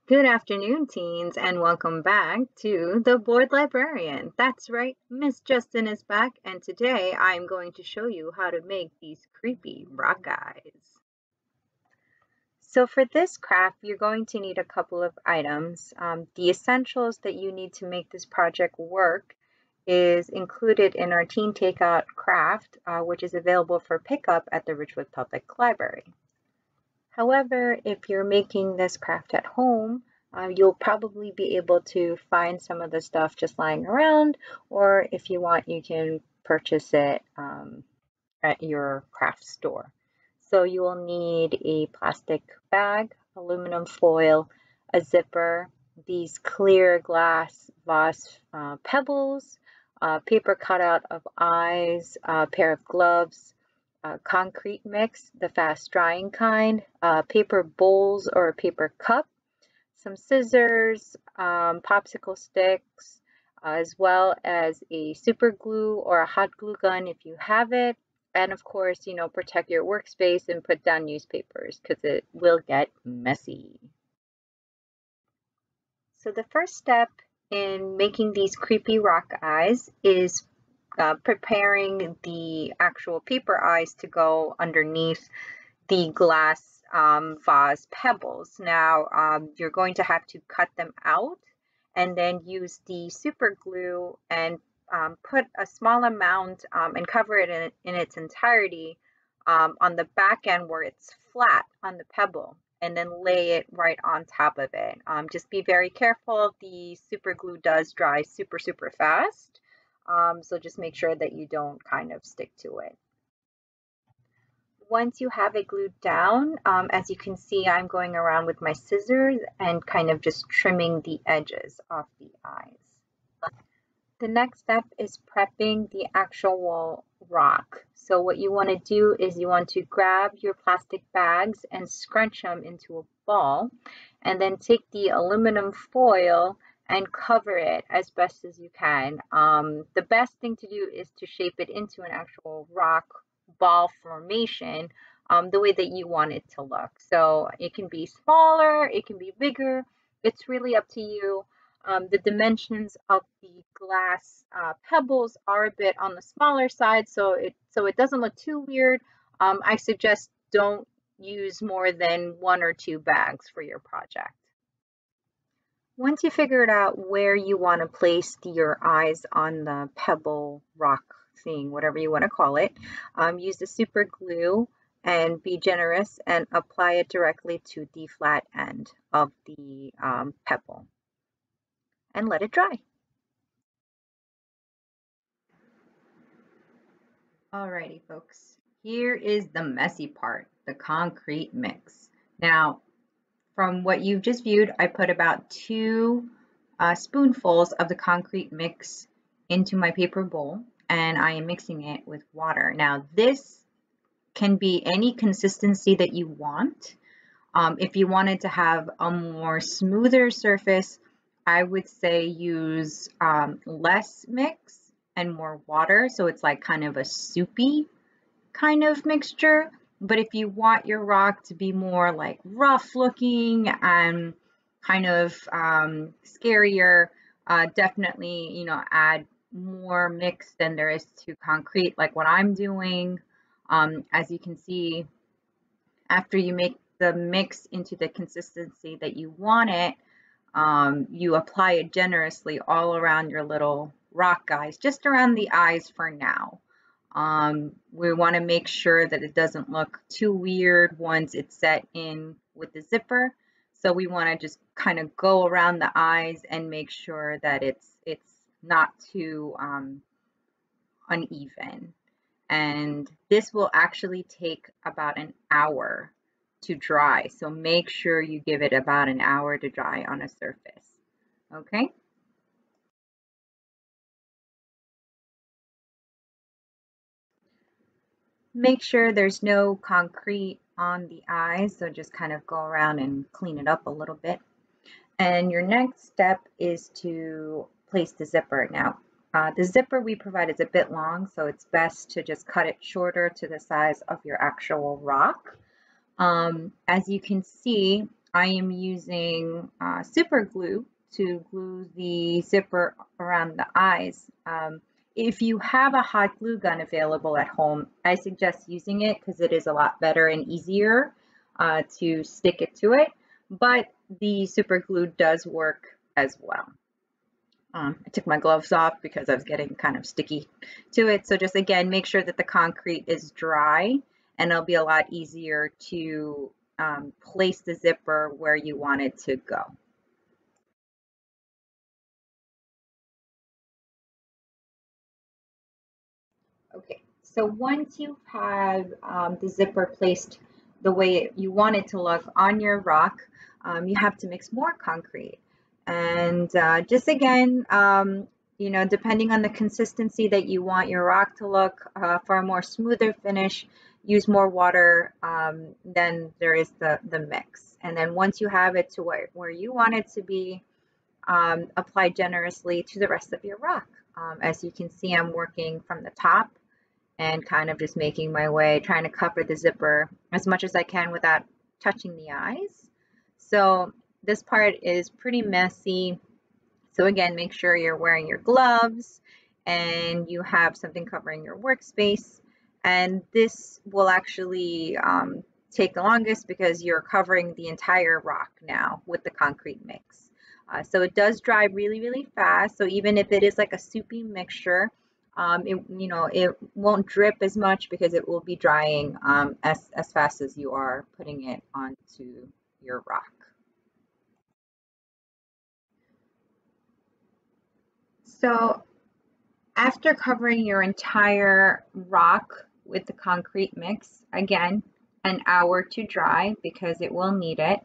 Good afternoon, teens, and welcome back to the Board Librarian. That's right, Miss Justin is back, and today I'm going to show you how to make these creepy rock eyes. So for this craft, you're going to need a couple of items. The essentials that you need to make this project work is included in our Teen Takeout craft, which is available for pickup at the Ridgewood Public Library. However, if you're making this craft at home, you'll probably be able to find some of the stuff just lying around, or if you want, you can purchase it at your craft store. So you will need a plastic bag, aluminum foil, a zipper, these clear glass vase pebbles, paper cutout of eyes, a pair of gloves, concrete mix, the fast drying kind, paper bowls or a paper cup, some scissors, popsicle sticks, as well as a super glue or a hot glue gun if you have it. And of course, protect your workspace and put down newspapers because it will get messy. So the first step in making these creepy rock eyes is preparing the actual paper eyes to go underneath the glass vase pebbles. Now you're going to have to cut them out and then use the super glue and put a small amount and cover it in its entirety on the back end where it's flat on the pebble, and then lay it right on top of it. Just be very careful. The super glue does dry super fast. So just make sure that you don't kind of stick to it. Once you have it glued down, as you can see, I'm going around with my scissors and kind of just trimming the edges off the eyes. The next step is prepping the actual rock. So what you want to do is you want to grab your plastic bags and scrunch them into a ball, and then take the aluminum foil and cover it as best as you can. The best thing to do is to shape it into an actual rock ball formation, the way that you want it to look. So it can be smaller, it can be bigger, it's really up to you. The dimensions of the glass pebbles are a bit on the smaller side, so it doesn't look too weird. I suggest don't use more than 1 or 2 bags for your project. Once you figured out where you want to place your eyes on the pebble rock thing, whatever you want to call it, use the super glue and be generous and apply it directly to the flat end of the pebble and let it dry. Alrighty, folks, here is the messy part, the concrete mix. Now, from what you've just viewed, I put about 2 spoonfuls of the concrete mix into my paper bowl, and I am mixing it with water. Now, this can be any consistency that you want. If you wanted to have a more smoother surface, I would say use less mix and more water, so it's like kind of a soupy kind of mixture. But if you want your rock to be more like rough looking and kind of scarier, definitely, add more mix than there is to concrete, like what I'm doing. As you can see, after you make the mix into the consistency that you want it, you apply it generously all around your little rock guys, just around the eyes for now. We want to make sure that it doesn't look too weird once it's set in with the zipper. So we want to just kind of go around the eyes and make sure that it's not too uneven. And this will actually take about an hour to dry. So make sure you give it about an hour to dry on a surface. Okay? Make sure there's no concrete on the eyes, so just kind of go around and clean it up a little bit. And your next step is to place the zipper. Now, the zipper we provide is a bit long, so it's best to just cut it shorter to the size of your actual rock. As you can see, I am using super glue to glue the zipper around the eyes. If you have a hot glue gun available at home, I suggest using it because it is a lot better and easier to stick it to it, but the super glue does work as well. I took my gloves off because I was getting kind of sticky to it. So just again, make sure that the concrete is dry and it'll be a lot easier to place the zipper where you want it to go. Okay, so once you have the zipper placed the way you want it to look on your rock, you have to mix more concrete. And just again, depending on the consistency that you want your rock to look, for a more smoother finish, use more water than there is the mix. And then once you have it to where you want it to be, apply generously to the rest of your rock. As you can see, I'm working from the top and kind of just making my way, trying to cover the zipper as much as I can without touching the eyes. So this part is pretty messy. So again, make sure you're wearing your gloves and you have something covering your workspace. And this will actually take the longest because you're covering the entire rock now with the concrete mix. So it does dry really, really fast. So even if it is like a soupy mixture, it won't drip as much because it will be drying as fast as you are putting it onto your rock. So after covering your entire rock with the concrete mix, again, an hour to dry because it will need it,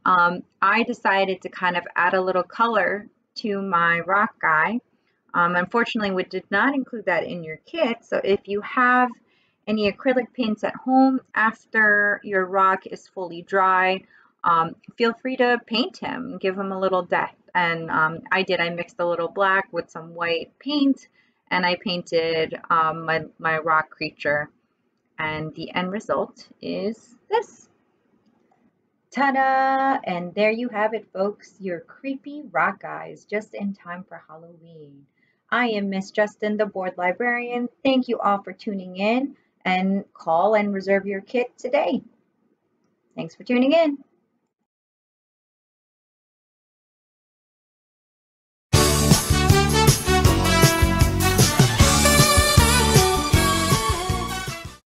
I decided to kind of add a little color to my rock guy. Unfortunately, we did not include that in your kit. So if you have any acrylic paints at home after your rock is fully dry, feel free to paint him, give him a little depth. And I did, I mixed a little black with some white paint and I painted my rock creature. And the end result is this. Ta-da! And there you have it, folks, your creepy rock guys, just in time for Halloween. I am Miss Justin, the board librarian. Thank you all for tuning in and call and reserve your kit today. Thanks for tuning in.